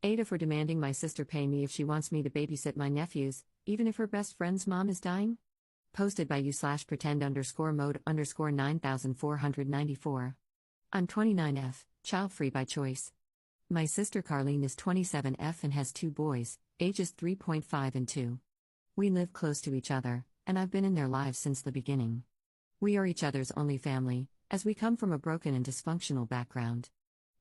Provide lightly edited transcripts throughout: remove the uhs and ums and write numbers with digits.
AITAH for demanding my sister pay me if she wants me to babysit my nephews, even if her best friend's mom is dying? Posted by you/pretend_mode_9494. I'm 29F, child-free by choice. My sister Carlene is 27F and has two boys, ages 3.5 and 2. We live close to each other, and I've been in their lives since the beginning. We are each other's only family, as we come from a broken and dysfunctional background.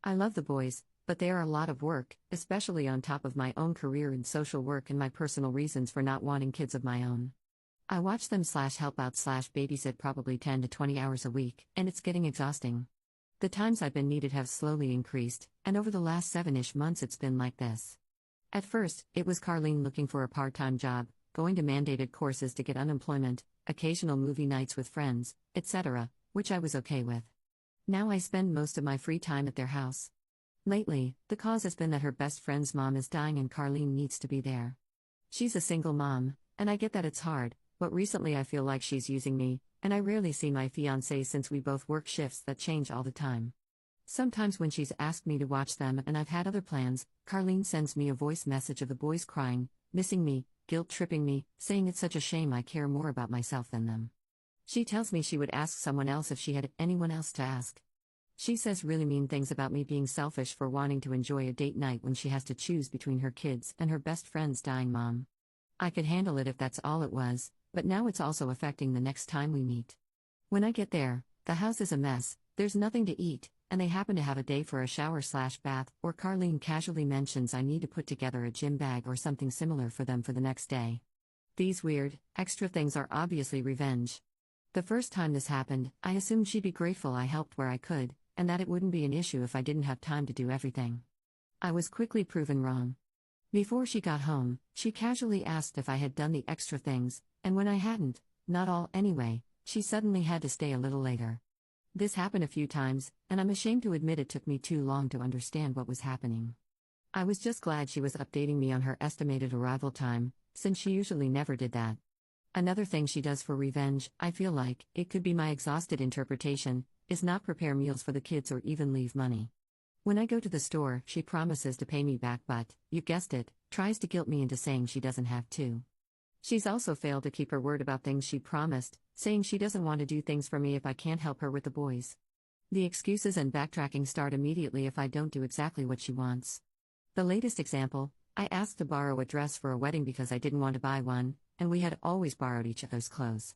I love the boys, but they are a lot of work, especially on top of my own career in social work and my personal reasons for not wanting kids of my own. I watch them/help out/babysit probably 10 to 20 hours a week, and it's getting exhausting. The times I've been needed have slowly increased, and over the last 7-ish months it's been like this. At first, it was Carlene looking for a part-time job, going to mandated courses to get unemployment, occasional movie nights with friends, etc., which I was okay with. Now I spend most of my free time at their house. Lately, the cause has been that her best friend's mom is dying and Carlene needs to be there. She's a single mom, and I get that it's hard, but recently I feel like she's using me, and I rarely see my fiancé since we both work shifts that change all the time. Sometimes when she's asked me to watch them and I've had other plans, Carlene sends me a voice message of the boys crying, missing me, guilt-tripping me, saying it's such a shame I care more about myself than them. She tells me she would ask someone else if she had anyone else to ask. She says really mean things about me being selfish for wanting to enjoy a date night when she has to choose between her kids and her best friend's dying mom. I could handle it if that's all it was, but now it's also affecting the next time we meet. When I get there, the house is a mess, there's nothing to eat, and they happen to have a day for a shower/bath, or Carlene casually mentions I need to put together a gym bag or something similar for them for the next day. These weird, extra things are obviously revenge. The first time this happened, I assumed she'd be grateful I helped where I could, and that it wouldn't be an issue if I didn't have time to do everything. I was quickly proven wrong. Before she got home, she casually asked if I had done the extra things, and when I hadn't, not all anyway, she suddenly had to stay a little later. This happened a few times, and I'm ashamed to admit it took me too long to understand what was happening. I was just glad she was updating me on her estimated arrival time, since she usually never did that. Another thing she does for revenge, I feel like, it could be my exhausted interpretation, is not prepare meals for the kids or even leave money. When I go to the store, she promises to pay me back but, you guessed it, tries to guilt me into saying she doesn't have to. She's also failed to keep her word about things she promised, saying she doesn't want to do things for me if I can't help her with the boys. The excuses and backtracking start immediately if I don't do exactly what she wants. The latest example, I asked to borrow a dress for a wedding because I didn't want to buy one, and we had always borrowed each other's clothes.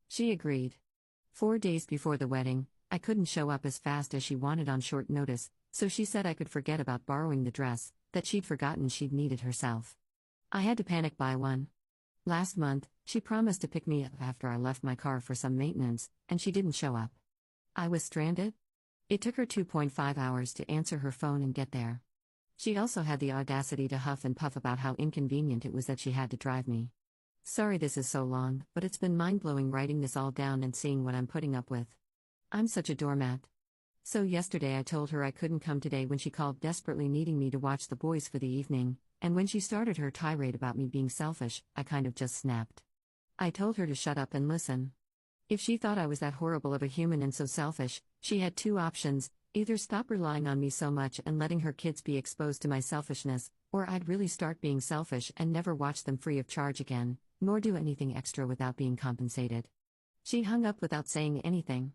She agreed. 4 days before the wedding, I couldn't show up as fast as she wanted on short notice, so she said I could forget about borrowing the dress, that she'd forgotten she'd needed herself. I had to panic buy one. Last month, she promised to pick me up after I left my car for some maintenance, and she didn't show up. I was stranded? It took her 2.5 hours to answer her phone and get there. She also had the audacity to huff and puff about how inconvenient it was that she had to drive me. Sorry this is so long, but it's been mind-blowing writing this all down and seeing what I'm putting up with. I'm such a doormat. So yesterday I told her I couldn't come today when she called desperately needing me to watch the boys for the evening, and when she started her tirade about me being selfish, I kind of just snapped. I told her to shut up and listen. If she thought I was that horrible of a human and so selfish, she had two options: either stop relying on me so much and letting her kids be exposed to my selfishness, or I'd really start being selfish and never watch them free of charge again, nor do anything extra without being compensated. She hung up without saying anything.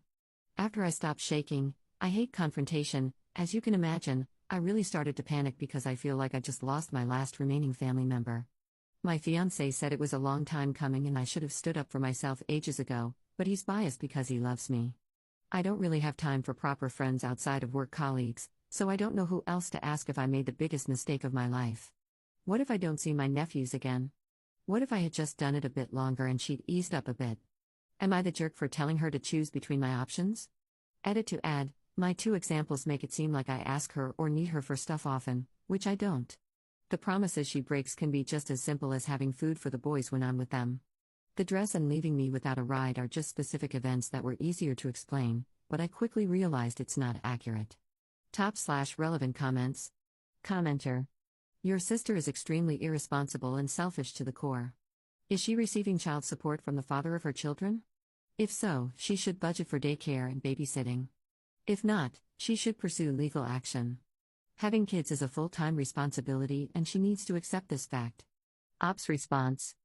After I stopped shaking, I hate confrontation, as you can imagine, I really started to panic because I feel like I just lost my last remaining family member. My fiancé said it was a long time coming and I should have stood up for myself ages ago, but he's biased because he loves me. I don't really have time for proper friends outside of work colleagues, so I don't know who else to ask if I made the biggest mistake of my life. What if I don't see my nephews again? What if I had just done it a bit longer and she'd eased up a bit? Am I the jerk for telling her to choose between my options? Edit to add, my two examples make it seem like I ask her or need her for stuff often, which I don't. The promises she breaks can be just as simple as having food for the boys when I'm with them. The dress and leaving me without a ride are just specific events that were easier to explain, but I quickly realized it's not accurate. Top/relevant comments. Commenter. Your sister is extremely irresponsible and selfish to the core. Is she receiving child support from the father of her children? If so, she should budget for daycare and babysitting. If not, she should pursue legal action. Having kids is a full-time responsibility and she needs to accept this fact. Ops response.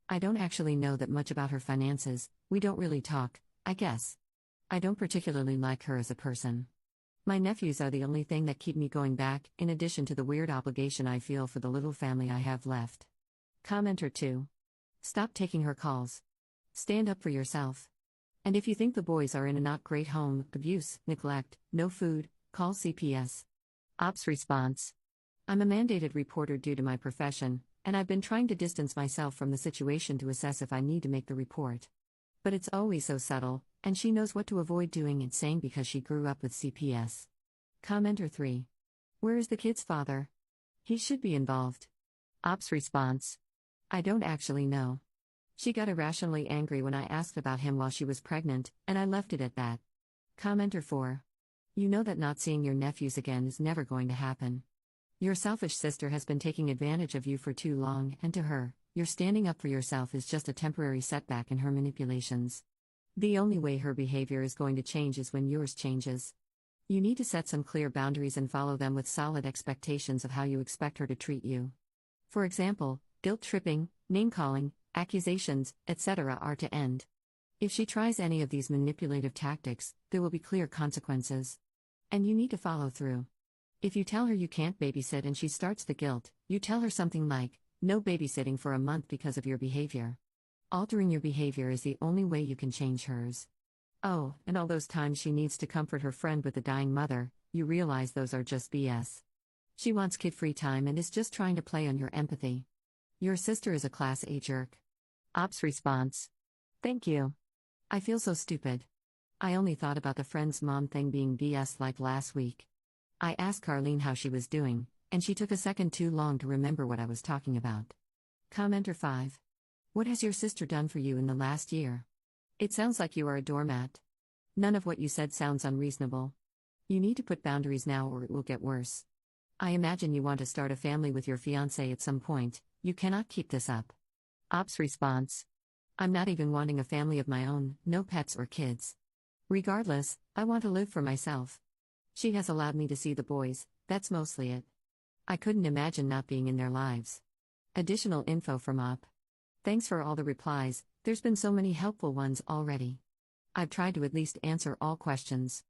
I don't actually know that much about her finances, we don't really talk, I guess. I don't particularly like her as a person. My nephews are the only thing that keep me going back, in addition to the weird obligation I feel for the little family I have left. Commenter 2. Stop taking her calls. Stand up for yourself. And if you think the boys are in a not great home, abuse, neglect, no food, call CPS. Ops response. I'm a mandated reporter due to my profession, and I've been trying to distance myself from the situation to assess if I need to make the report. But it's always so subtle, and she knows what to avoid doing and saying because she grew up with CPS. Commenter 3. Where is the kid's father? He should be involved. Ops response. I don't actually know. She got irrationally angry when I asked about him while she was pregnant, and I left it at that. Commenter 4. You know that not seeing your nephews again is never going to happen. Your selfish sister has been taking advantage of you for too long, and to her, your standing up for yourself is just a temporary setback in her manipulations. The only way her behavior is going to change is when yours changes. You need to set some clear boundaries and follow them with solid expectations of how you expect her to treat you. For example, guilt-tripping, name-calling, accusations, etc. are to end. If she tries any of these manipulative tactics, there will be clear consequences. And you need to follow through. If you tell her you can't babysit and she starts the guilt, you tell her something like, no babysitting for a month because of your behavior. Altering your behavior is the only way you can change hers. Oh, and all those times she needs to comfort her friend with a dying mother, you realize those are just BS. She wants kid-free time and is just trying to play on your empathy. Your sister is a Class A jerk. Ops response. Thank you. I feel so stupid. I only thought about the friend's mom thing being BS like last week. I asked Carlene how she was doing, and she took a second too long to remember what I was talking about. Commenter 5. What has your sister done for you in the last year? It sounds like you are a doormat. None of what you said sounds unreasonable. You need to put boundaries now or it will get worse. I imagine you want to start a family with your fiancé at some point, you cannot keep this up. Ops response. I'm not even wanting a family of my own, no pets or kids. Regardless, I want to live for myself. She has allowed me to see the boys, that's mostly it. I couldn't imagine not being in their lives. Additional info from Op. Thanks for all the replies, there's been so many helpful ones already. I've tried to at least answer all questions.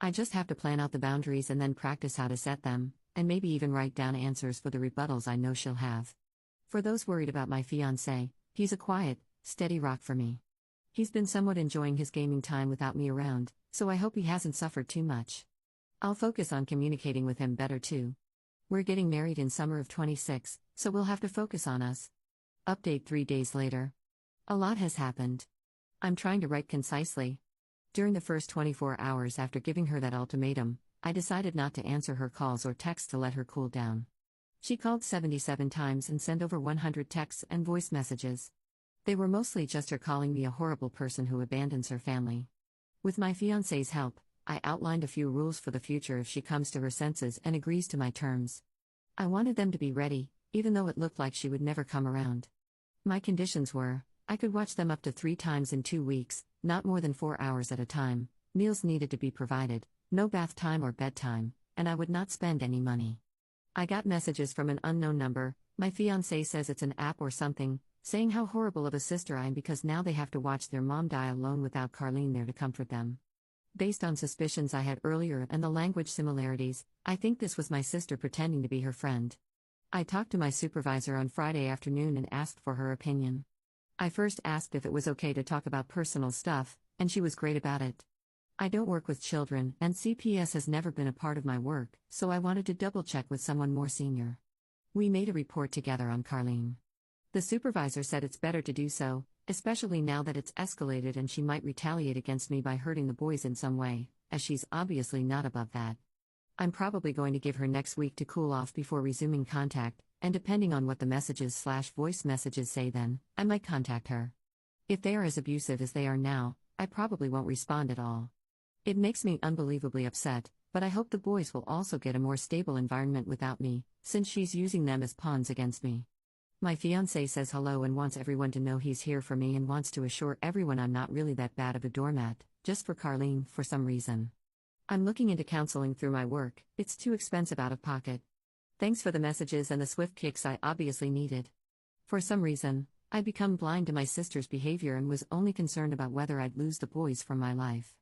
I just have to plan out the boundaries and then practice how to set them, and maybe even write down answers for the rebuttals I know she'll have. For those worried about my fiancé, he's a quiet, steady rock for me. He's been somewhat enjoying his gaming time without me around, so I hope he hasn't suffered too much. I'll focus on communicating with him better too. We're getting married in summer of 26, so we'll have to focus on us. Update 3 days later. A lot has happened. I'm trying to write concisely. During the first 24 hours after giving her that ultimatum, I decided not to answer her calls or texts to let her cool down. She called 77 times and sent over 100 texts and voice messages. They were mostly just her calling me a horrible person who abandons her family. With my fiancé's help, I outlined a few rules for the future if she comes to her senses and agrees to my terms. I wanted them to be ready, even though it looked like she would never come around. My conditions were, I could watch them up to 3 times in 2 weeks, not more than 4 hours at a time, meals needed to be provided, no bath time or bedtime, and I would not spend any money. I got messages from an unknown number, my fiancé says it's an app or something, saying how horrible of a sister I am because now they have to watch their mom die alone without Carlene there to comfort them. Based on suspicions I had earlier and the language similarities, I think this was my sister pretending to be her friend. I talked to my supervisor on Friday afternoon and asked for her opinion. I first asked if it was okay to talk about personal stuff, and she was great about it. I don't work with children, and CPS has never been a part of my work, so I wanted to double-check with someone more senior. We made a report together on Carlene. The supervisor said it's better to do so, especially now that it's escalated and she might retaliate against me by hurting the boys in some way, as she's obviously not above that. I'm probably going to give her next week to cool off before resuming contact, and depending on what the messages/voice messages say then, I might contact her. If they are as abusive as they are now, I probably won't respond at all. It makes me unbelievably upset, but I hope the boys will also get a more stable environment without me, since she's using them as pawns against me. My fiancé says hello and wants everyone to know he's here for me and wants to assure everyone I'm not really that bad of a doormat, just for Carlene for some reason. I'm looking into counseling through my work, it's too expensive out of pocket. Thanks for the messages and the swift kicks I obviously needed. For some reason, I'd become blind to my sister's behavior and was only concerned about whether I'd lose the boys from my life.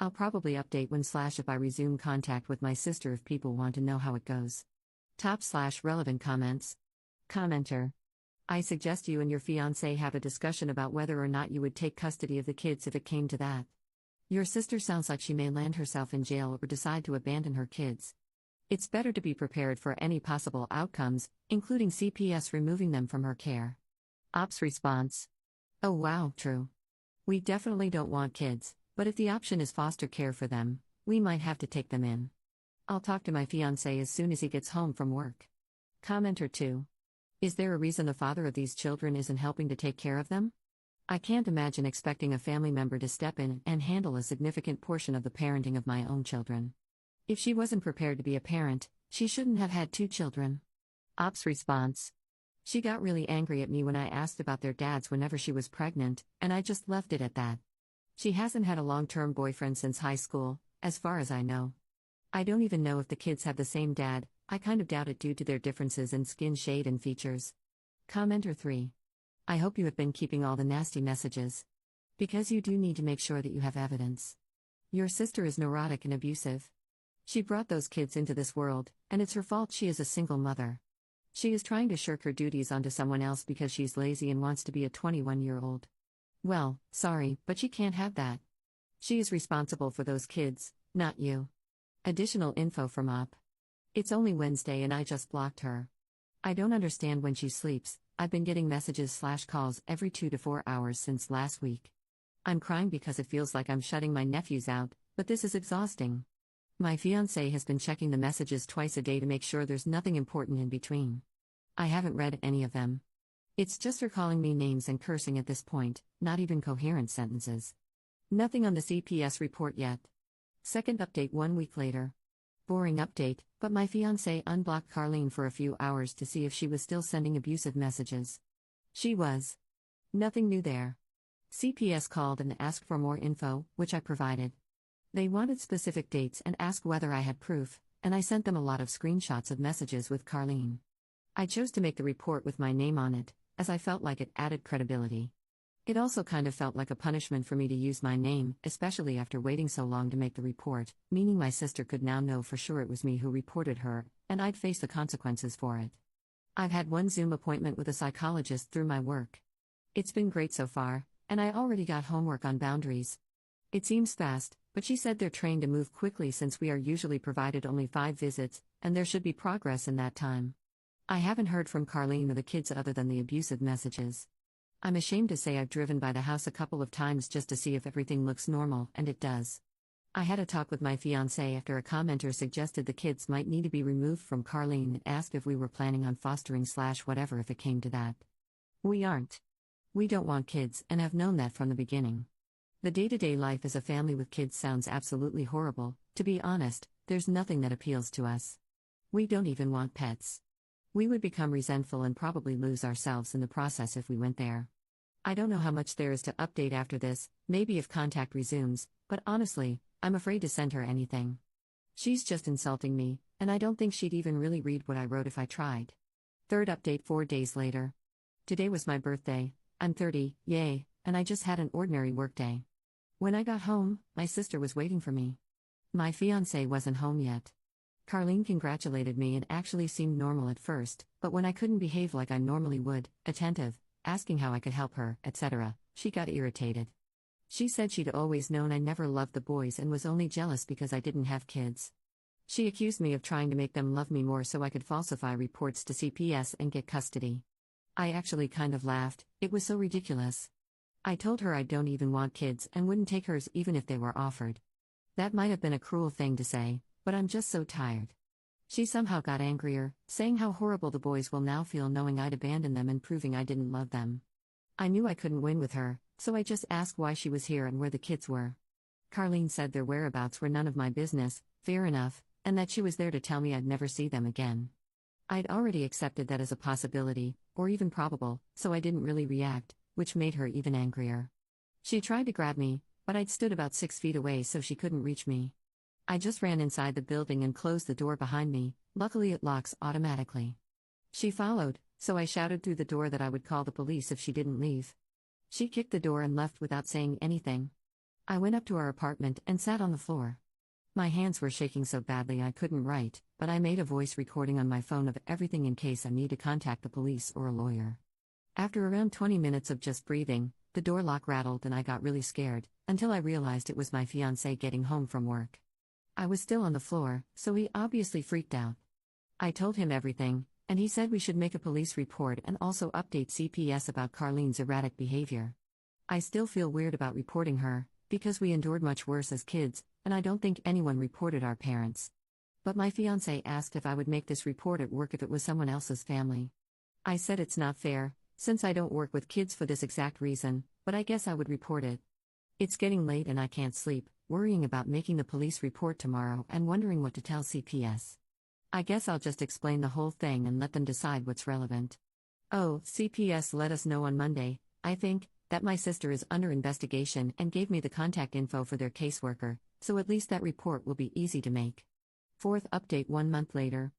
I'll probably update when/if I resume contact with my sister if people want to know how it goes. Top/relevant comments. Commenter. I suggest you and your fiancé have a discussion about whether or not you would take custody of the kids if it came to that. Your sister sounds like she may land herself in jail or decide to abandon her kids. It's better to be prepared for any possible outcomes, including CPS removing them from her care. Ops response. Oh wow, true. We definitely don't want kids, but if the option is foster care for them, we might have to take them in. I'll talk to my fiancé as soon as he gets home from work. Commenter 2. Is there a reason the father of these children isn't helping to take care of them? I can't imagine expecting a family member to step in and handle a significant portion of the parenting of my own children. If she wasn't prepared to be a parent, she shouldn't have had 2 children. Ops response. She got really angry at me when I asked about their dads whenever she was pregnant, and I just left it at that. She hasn't had a long-term boyfriend since high school, as far as I know. I don't even know if the kids have the same dad. I kind of doubt it due to their differences in skin shade and features. Commenter 3. I hope you have been keeping all the nasty messages. Because you do need to make sure that you have evidence. Your sister is neurotic and abusive. She brought those kids into this world, and it's her fault she is a single mother. She is trying to shirk her duties onto someone else because she's lazy and wants to be a 21-year-old. Well, sorry, but she can't have that. She is responsible for those kids, not you. Additional info from Op. It's only Wednesday and I just blocked her. I don't understand when she sleeps. I've been getting messages/calls every 2 to 4 hours since last week. I'm crying because it feels like I'm shutting my nephews out, but this is exhausting. My fiancé has been checking the messages twice a day to make sure there's nothing important in between. I haven't read any of them. It's just her calling me names and cursing at this point, not even coherent sentences. Nothing on the CPS report yet. Second update 1 week later. Boring update, but my fiancé unblocked Carlene for a few hours to see if she was still sending abusive messages. She was. Nothing new there. CPS called and asked for more info, which I provided. They wanted specific dates and asked whether I had proof, and I sent them a lot of screenshots of messages with Carlene. I chose to make the report with my name on it, as I felt like it added credibility. It also kind of felt like a punishment for me to use my name, especially after waiting so long to make the report, meaning my sister could now know for sure it was me who reported her, and I'd face the consequences for it. I've had 1 Zoom appointment with a psychologist through my work. It's been great so far, and I already got homework on boundaries. It seems fast, but she said they're trained to move quickly since we are usually provided only 5 visits, and there should be progress in that time. I haven't heard from Carlene or the kids other than the abusive messages. I'm ashamed to say I've driven by the house a couple of times just to see if everything looks normal, and it does. I had a talk with my fiancé after a commenter suggested the kids might need to be removed from Carlene and asked if we were planning on fostering/whatever if it came to that. We aren't. We don't want kids and have known that from the beginning. The day-to-day life as a family with kids sounds absolutely horrible. To be honest, there's nothing that appeals to us. We don't even want pets. We would become resentful and probably lose ourselves in the process if we went there. I don't know how much there is to update after this, maybe if contact resumes, but honestly, I'm afraid to send her anything. She's just insulting me, and I don't think she'd even really read what I wrote if I tried. Third update 4 days later. Today was my birthday. I'm 30, yay, and I just had an ordinary workday. When I got home, my sister was waiting for me. My fiancé wasn't home yet. Carlene congratulated me and actually seemed normal at first, but when I couldn't behave like I normally would, attentive, asking how I could help her, etc., she got irritated. She said she'd always known I never loved the boys and was only jealous because I didn't have kids. She accused me of trying to make them love me more so I could falsify reports to CPS and get custody. I actually kind of laughed, it was so ridiculous. I told her I don't even want kids and wouldn't take hers even if they were offered. That might have been a cruel thing to say, but I'm just so tired. She somehow got angrier, saying how horrible the boys will now feel knowing I'd abandoned them and proving I didn't love them. I knew I couldn't win with her, so I just asked why she was here and where the kids were. Carlene said their whereabouts were none of my business, fair enough, and that she was there to tell me I'd never see them again. I'd already accepted that as a possibility, or even probable, so I didn't really react, which made her even angrier. She tried to grab me, but I'd stood about 6 feet away so she couldn't reach me. I just ran inside the building and closed the door behind me. Luckily, it locks automatically. She followed, so I shouted through the door that I would call the police if she didn't leave. She kicked the door and left without saying anything. I went up to our apartment and sat on the floor. My hands were shaking so badly I couldn't write, but I made a voice recording on my phone of everything in case I need to contact the police or a lawyer. After around 20 minutes of just breathing, the door lock rattled and I got really scared, until I realized it was my fiancé getting home from work. I was still on the floor, so he obviously freaked out. I told him everything, and he said we should make a police report and also update CPS about Carlene's erratic behavior. I still feel weird about reporting her, because we endured much worse as kids, and I don't think anyone reported our parents. But my fiancé asked if I would make this report at work if it was someone else's family. I said it's not fair, since I don't work with kids for this exact reason, but I guess I would report it. It's getting late and I can't sleep, worrying about making the police report tomorrow and wondering what to tell CPS. I guess I'll just explain the whole thing and let them decide what's relevant. Oh, CPS let us know on Monday, I think, that my sister is under investigation and gave me the contact info for their caseworker, so at least that report will be easy to make. Fourth update 1 month later.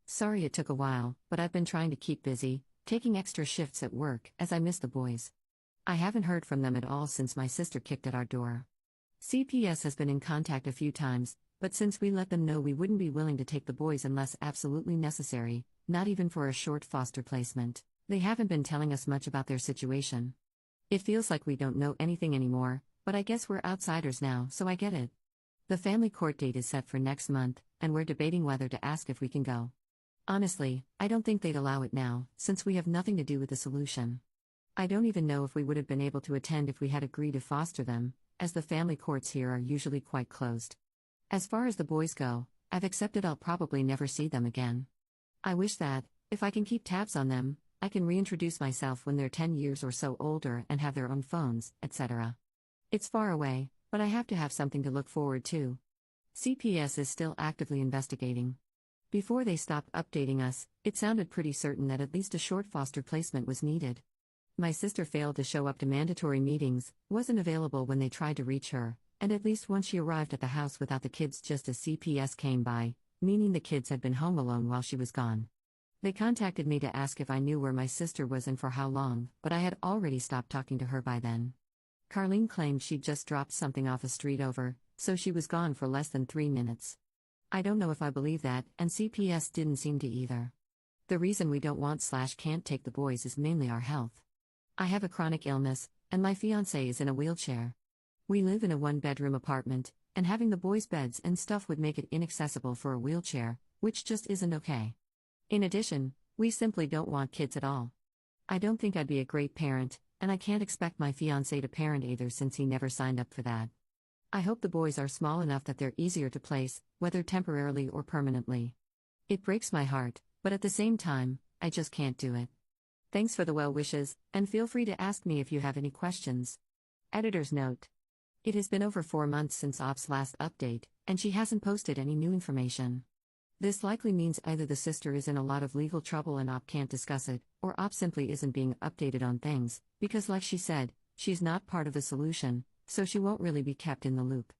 Sorry it took a while, but I've been trying to keep busy, taking extra shifts at work as I miss the boys. I haven't heard from them at all since my sister kicked at our door. CPS has been in contact a few times, but since we let them know we wouldn't be willing to take the boys unless absolutely necessary, not even for a short foster placement, they haven't been telling us much about their situation. It feels like we don't know anything anymore, but I guess we're outsiders now, so I get it. The family court date is set for next month, and we're debating whether to ask if we can go. Honestly, I don't think they'd allow it now, since we have nothing to do with the solution. I don't even know if we would have been able to attend if we had agreed to foster them, as the family courts here are usually quite closed. As far as the boys go, I've accepted I'll probably never see them again. I wish that, if I can keep tabs on them, I can reintroduce myself when they're 10 years or so older and have their own phones, etc. It's far away, but I have to have something to look forward to. CPS is still actively investigating. Before they stopped updating us, it sounded pretty certain that at least a short foster placement was needed. My sister failed to show up to mandatory meetings, wasn't available when they tried to reach her, and at least once she arrived at the house without the kids just as CPS came by, meaning the kids had been home alone while she was gone. They contacted me to ask if I knew where my sister was and for how long, but I had already stopped talking to her by then. Carlene claimed she'd just dropped something off a street over, so she was gone for less than 3 minutes. I don't know if I believe that, and CPS didn't seem to either. The reason we don't want/can't take the boys is mainly our health. I have a chronic illness, and my fiancé is in a wheelchair. We live in a 1-bedroom apartment, and having the boys' beds and stuff would make it inaccessible for a wheelchair, which just isn't okay. In addition, we simply don't want kids at all. I don't think I'd be a great parent, and I can't expect my fiancé to parent either since he never signed up for that. I hope the boys are small enough that they're easier to place, whether temporarily or permanently. It breaks my heart, but at the same time, I just can't do it. Thanks for the well wishes, and feel free to ask me if you have any questions. Editor's note. It has been over 4 months since Op's last update, and she hasn't posted any new information. This likely means either the sister is in a lot of legal trouble and Op can't discuss it, or Op simply isn't being updated on things, because like she said, she's not part of the solution, so she won't really be kept in the loop.